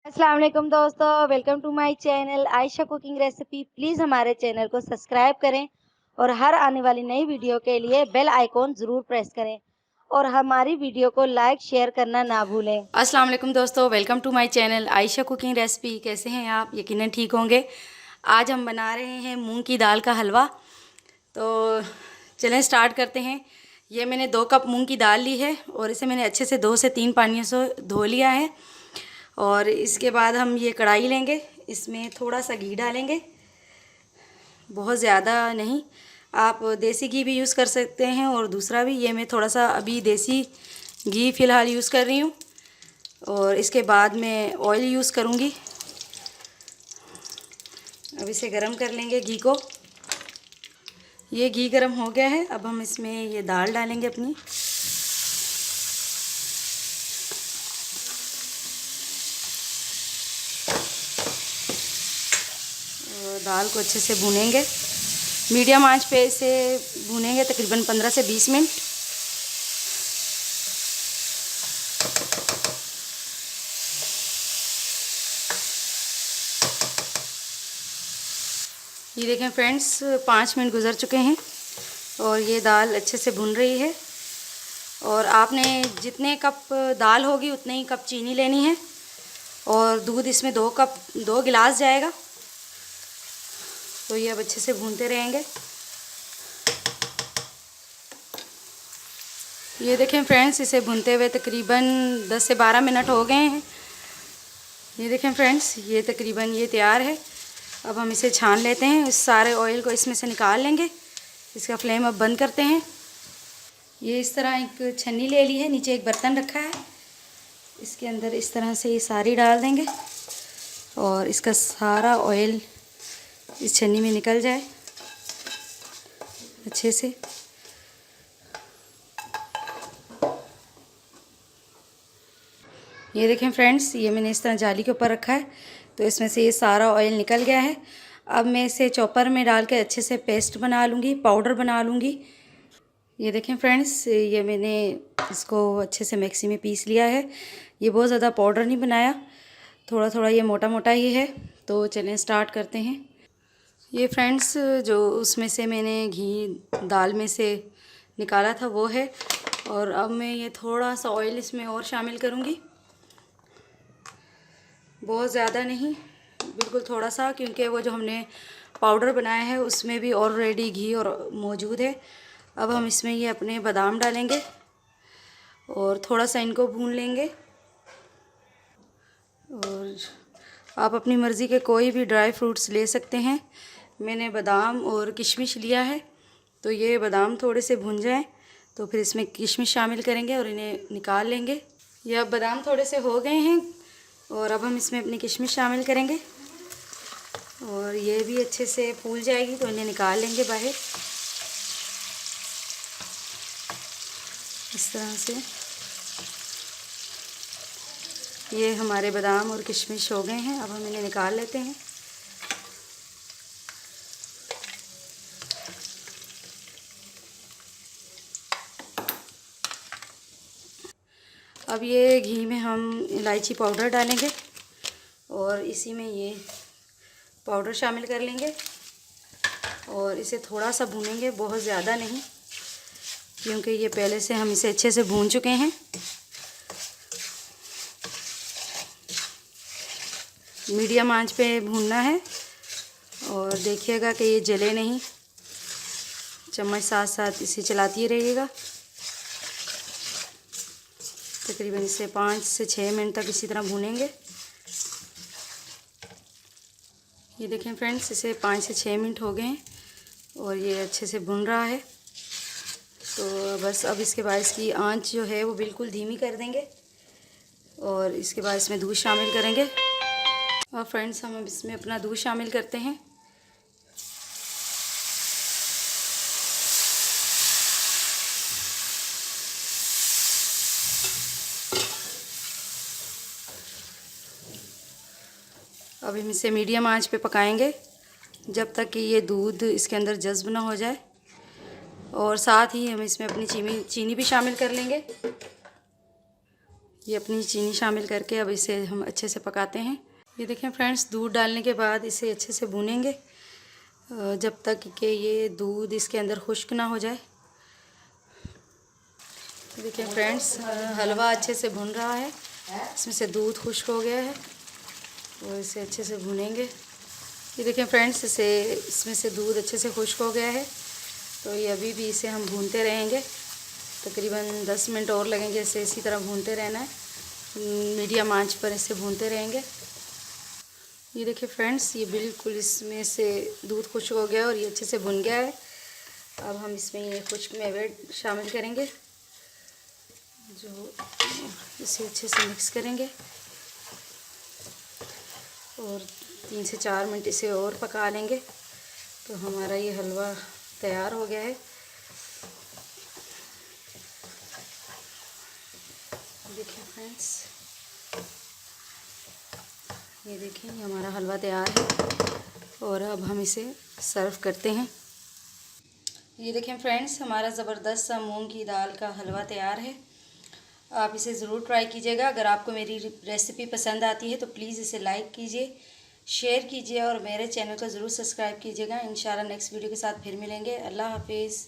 अस्सलाम वालेकुम दोस्तों, welcome to my channel Ayesha cooking recipe. Please हमारे चैनल को सब्सक्राइब करें और हर आने वाली नई वीडियो के लिए बेल आइकॉन ज़रूर प्रेस करें और हमारी वीडियो को लाइक शेयर करना ना भूलें। अस्सलाम वालेकुम दोस्तों, welcome to my channel Ayesha cooking recipe. कैसे हैं आप? यकीनन ठीक होंगे। आज हम बना रहे हैं मूंग की दाल का हलवा। तो चलें स्टार्ट करते हैं। ये मैंने 2 कप मूंग की दाल ली है और इसे मैंने अच्छे से 2 से 3 पानियों से धो लिया है। और इसके बाद हम ये कढ़ाई लेंगे, इसमें थोड़ा सा घी डालेंगे, बहुत ज़्यादा नहीं। आप देसी घी भी यूज़ कर सकते हैं और दूसरा भी। ये मैं थोड़ा सा अभी देसी घी फ़िलहाल यूज़ कर रही हूँ। और इसके बाद मैं ऑयल यूज़ करूँगी। अब इसे गरम कर लेंगे घी को। ये घी गरम हो गया है। अब हम इसमें ये दाल डालेंगे अपनी। और दाल को अच्छे से भूनेंगे, मीडियम आंच पे इसे भूनेंगे तकरीबन 15 से 20 मिनट। ये देखें फ्रेंड्स, 5 मिनट गुजर चुके हैं और ये दाल अच्छे से भुन रही है। और आपने जितने कप दाल होगी उतने ही कप चीनी लेनी है और दूध इसमें 2 गिलास जाएगा। तो ये अब अच्छे से भूनते रहेंगे। ये देखें फ्रेंड्स, इसे भूनते हुए तकरीबन 10 से 12 मिनट हो गए हैं। ये देखें फ्रेंड्स, ये तकरीबन ये तैयार है। अब हम इसे छान लेते हैं, इस सारे ऑयल को इसमें से निकाल लेंगे। इसका फ्लेम अब बंद करते हैं। ये इस तरह एक छन्नी ले ली है, नीचे एक बर्तन रखा है, इसके अंदर इस तरह से ये सारी डाल देंगे और इसका सारा ऑयल इस छन्नी में निकल जाए अच्छे से। ये देखें फ्रेंड्स, ये मैंने इस तरह जाली के ऊपर रखा है तो इसमें से ये सारा ऑयल निकल गया है। अब मैं इसे चॉपर में डाल के अच्छे से पेस्ट बना लूँगी, पाउडर बना लूँगी। ये देखें फ्रेंड्स, ये मैंने इसको अच्छे से मिक्सी में पीस लिया है। ये बहुत ज़्यादा पाउडर नहीं बनाया, थोड़ा थोड़ा ये मोटा मोटा ही है। तो चलें स्टार्ट करते हैं। ये फ्रेंड्स, जो उसमें से मैंने घी दाल में से निकाला था वो है। और अब मैं ये थोड़ा सा ऑयल इसमें और शामिल करूँगी, बहुत ज़्यादा नहीं, बिल्कुल थोड़ा सा, क्योंकि वो जो हमने पाउडर बनाया है उसमें भी ऑलरेडी घी और मौजूद है। अब हम इसमें ये अपने बादाम डालेंगे और थोड़ा सा इनको भून लेंगे। और आप अपनी मर्ज़ी के कोई भी ड्राई फ्रूट्स ले सकते हैं। मैंने बादाम और किशमिश लिया है। तो ये बादाम थोड़े से भुन जाएं तो फिर इसमें किशमिश शामिल करेंगे और इन्हें निकाल लेंगे। ये अब बादाम थोड़े से हो गए हैं और अब हम इसमें अपनी किशमिश शामिल करेंगे और ये भी अच्छे से फूल जाएगी तो इन्हें निकाल लेंगे बाहर इस तरह से। ये हमारे बादाम और किशमिश हो गए हैं, अब हम इन्हें निकाल लेते हैं। अब ये घी में हम इलायची पाउडर डालेंगे और इसी में ये पाउडर शामिल कर लेंगे और इसे थोड़ा सा भूनेंगे, बहुत ज़्यादा नहीं, क्योंकि ये पहले से हम इसे अच्छे से भून चुके हैं। मीडियम आंच पे भूनना है और देखिएगा कि ये जले नहीं, चम्मच साथ साथ इसे चलाती रहिएगा। तकरीबन इसे 5 से 6 मिनट तक इसी तरह भूनेंगे। ये देखें फ्रेंड्स, इसे 5 से 6 मिनट हो गए हैं और ये अच्छे से भुन रहा है। तो बस अब इसके बाद इसकी आंच जो है वो बिल्कुल धीमी कर देंगे और इसके बाद इसमें दूध शामिल करेंगे। और फ्रेंड्स, हम अब इसमें अपना दूध शामिल करते हैं। अब हम इसे मीडियम आंच पे पकाएंगे जब तक कि ये दूध इसके अंदर जज्ब ना हो जाए। और साथ ही हम इसमें अपनी चीनी भी शामिल कर लेंगे। ये अपनी चीनी शामिल करके अब इसे हम अच्छे से पकाते हैं। ये देखें फ्रेंड्स, दूध डालने के बाद इसे अच्छे से भूनेंगे जब तक कि ये दूध इसके अंदर खुश्क ना हो जाए। देखिए फ्रेंड्स, हलवा अच्छे से भुन रहा है, इसमें से दूध खुश्क हो गया है और इसे अच्छे से भूनेंगे। ये देखें फ्रेंड्स, इसमें से दूध अच्छे से खुश्क हो गया है, तो ये अभी भी इसे हम भूनते रहेंगे। तकरीबन 10 मिनट और लगेंगे इसे इसी तरह भूनते रहना है, मीडियम आंच पर इसे भूनते रहेंगे। ये देखिए फ्रेंड्स, ये बिल्कुल इसमें से दूध खुश्क हो गया और ये अच्छे से भुन गया है। अब हम इसमें ये खुश्क मेवे शामिल करेंगे, जो इसे अच्छे से मिक्स करेंगे और 3 से 4 मिनट इसे और पका लेंगे, तो हमारा ये हलवा तैयार हो गया है। देखिए फ्रेंड्स, ये देखिए ये हमारा हलवा तैयार है और अब हम इसे सर्व करते हैं। ये देखें फ्रेंड्स, हमारा ज़बरदस्त सा मूंग की दाल का हलवा तैयार है। आप इसे ज़रूर ट्राई कीजिएगा। अगर आपको मेरी रेसिपी पसंद आती है तो प्लीज़ इसे लाइक कीजिए, शेयर कीजिए और मेरे चैनल को ज़रूर सब्सक्राइब कीजिएगा। इंशाल्लाह नेक्स्ट वीडियो के साथ फिर मिलेंगे। अल्लाह हाफिज़।